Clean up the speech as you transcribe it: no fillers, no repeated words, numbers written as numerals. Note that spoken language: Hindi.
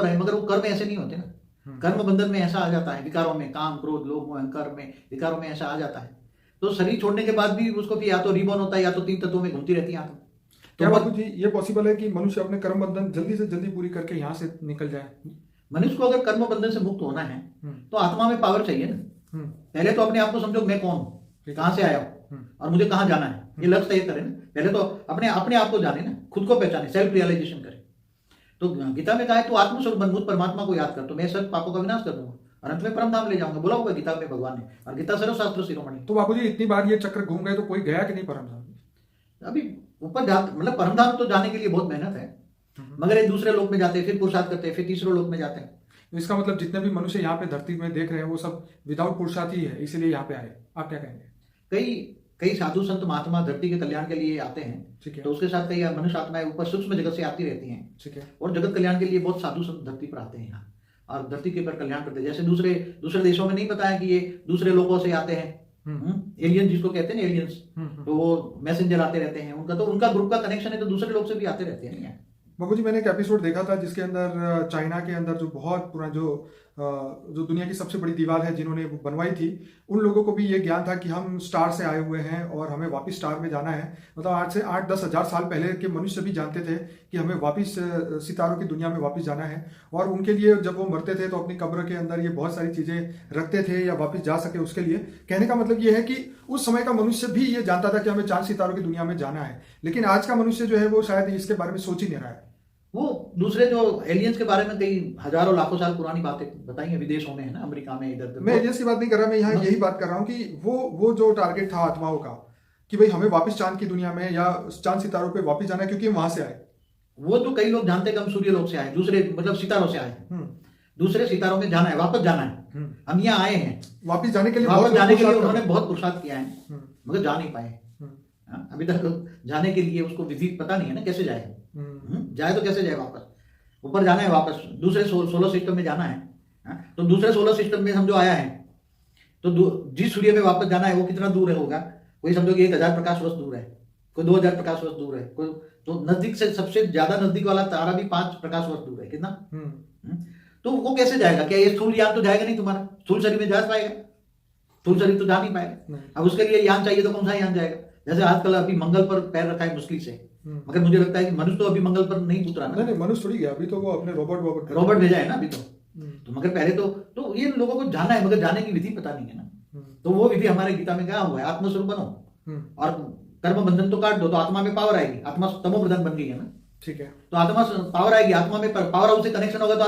रहे, मगर वो कर्म ऐसे नहीं होते ना। कर्म बंधन में ऐसा आ जाता है, विकारों में, काम क्रोध लोभ मोह अहंकार में, विकारों में ऐसा आ जाता है। तो शरीर छोड़ने के बाद भी उसको फिर या तो रिबॉर्न होता है या तो 3 तत्वों में घूमती रहती है आत्मा। क्या बाबू जी ये पॉसिबल है कि मनुष्य अपने कर्म बंधन जल्दी से जल्दी पूरी करके यहाँ से निकल जाए? मनुष्य को अगर कर्म बंधन से मुक्त होना है तो आत्मा में पावर चाहिए ना। पहले तो अपने आप को समझो, मैं कौन हूँ, कहाँ से आया हूँ और मुझे कहाँ जाना है, ये लक्ष्य तय करें ना। पहले तो अपने आप को जाने ना, खुद को पहचाने, सेल्फ रियलाइजेशन करें। तो गीता में कहा है, तो आत्मस्वरूप बन, मुझ परमात्मा को याद कर तो मैं सब पापों का विनाश कर दूंगा और अंत में परम धाम ले जाऊंगा, बोला हुआ गीता में भगवान ने। और गीता सर्वशास्त्र शिरोमणि। तो बाबू जी इतनी बार ये चक्र घूम गए तो कोई गया कि नहीं परम धाम? अभी ऊपर जा, मतलब परम धाम तो जाने के लिए बहुत मेहनत है, मगर एक दूसरे लोक में जाते हैं, फिर पुरुषार्थ करते हैं, फिर तीसरे लोक में जाते हैं। इसका मतलब जितने भी मनुष्य यहाँ पे धरती में देख रहे हैं वो सब विदाउट पुरुषार्थ ही है, इसीलिए यहाँ पे आए, आप क्या कहेंगे? कई साधु संत महात्मा धरती के कल्याण के लिए आते हैं, ठीक है। तो उसके साथ कई मनुष्य आत्माएं ऊपर सूक्ष्म जगत से आती रहती हैं, ठीक है। और जगत कल्याण के लिए बहुत साधु संत धरती पर आते हैं यहाँ, और धरती के ऊपर कल्याण करते हैं। जैसे दूसरे देशों में नहीं पता है कि ये दूसरे लोगों से आते हैं, एलियन जिसको कहते हैं एलियंस, तो वो मैसेंजर आते रहते हैं, उनका ग्रुप का कनेक्शन है, तो दूसरे लोग से भी आते रहते हैं। बाबू जी मैंने एक एपिसोड देखा था जिसके अंदर चाइना के अंदर जो बहुत पुराना जो दुनिया की सबसे बड़ी दीवार है जिन्होंने वो बनवाई थी, उन लोगों को भी ये ज्ञान था कि हम स्टार से आए हुए हैं और हमें वापस स्टार में जाना है। मतलब आज से 8-10 हज़ार साल पहले के मनुष्य भी जानते थे कि हमें वापस सितारों की दुनिया में वापस जाना है, और उनके लिए जब वो मरते थे तो अपनी कब्र के अंदर ये बहुत सारी चीज़ें रखते थे या वापस जा सके उसके लिए। कहने का मतलब ये है कि उस समय का मनुष्य भी ये जानता था कि हमें चांद सितारों की दुनिया में जाना है, लेकिन आज का मनुष्य जो है वो शायद इसके बारे में सोच ही नहीं रहा है। वो दूसरे जो एलियंस के बारे में कई हजारों लाखों साल पुरानी बातें बताई हैं, विदेशों में है ना, अमेरिका में, इधर। मैं एलियंस की बात नहीं कर रहा, मैं यहाँ यही बात कर रहा हूँ कि वो जो टारगेट था आत्माओं का कि भाई हमें वापस चांद की दुनिया में या चांद सितारों पे वापस जाना है, क्योंकि हम वहां से आए। वो तो कई लोग जानते हैं कि हम सूर्य लोक से आए, दूसरे मतलब सितारों से आए, दूसरे सितारों में जाना है, वापस जाना है। हम यहाँ आए हैं, वापस जाने के लिए उन्होंने बहुत पुरुषार्थ किया है, मगर जा नहीं पाए अभी तक। जाने के लिए उसको विधि पता नहीं है ना, कैसे जाए, जाए तो कैसे जाए, वापस ऊपर जाना है, वापस दूसरे सोलर सिस्टम में जाना है। तो दूसरे सोलर सिस्टम में समझो आया है, तो जिस सूर्य में वापस जाना है वो कितना दूर है होगा, कोई समझो कि 1000 प्रकाश वर्ष दूर है, कोई 2000 प्रकाश वर्ष दूर है, कोई तो नजदीक से सबसे ज्यादा नजदीक वाला तारा भी 5 प्रकाश वर्ष दूर है, कितना। तो वो कैसे जाएगा? क्या ये स्थूल यान तो जाएगा नहीं, तुम्हारा स्थूल शरीर में जा पाएगा? स्थूल शरीर तो जा नहीं पाएगा। अब उसके लिए यान चाहिए, तो कौन सा यान जाएगा? जैसे आजकल अभी मंगल पर पैर रखा है मुश्किल से, मगर मुझे लगता है कि मनुष्य तो अभी मंगल पर नहीं उतरा ना। नहीं, मनुष्य थोड़ी गया, अभी तो वो अपने रोबोट भेजा है ना अभी तो मगर पहले तो ये लोगों को जाना है, मगर जाने की विधि पता नहीं है ना। तो वो विधि हमारे गीता में क्या हुआ है, आत्मस्वरूप बनो और कर्म बंधन तो काट दो, तो आत्मा में पावर आएगी। आत्मा तमो प्रधान बन गई है ना, ठीक है। तो आत्मा पावर आएगी, आत्मा में पावर हाउस से कनेक्शन होगा तो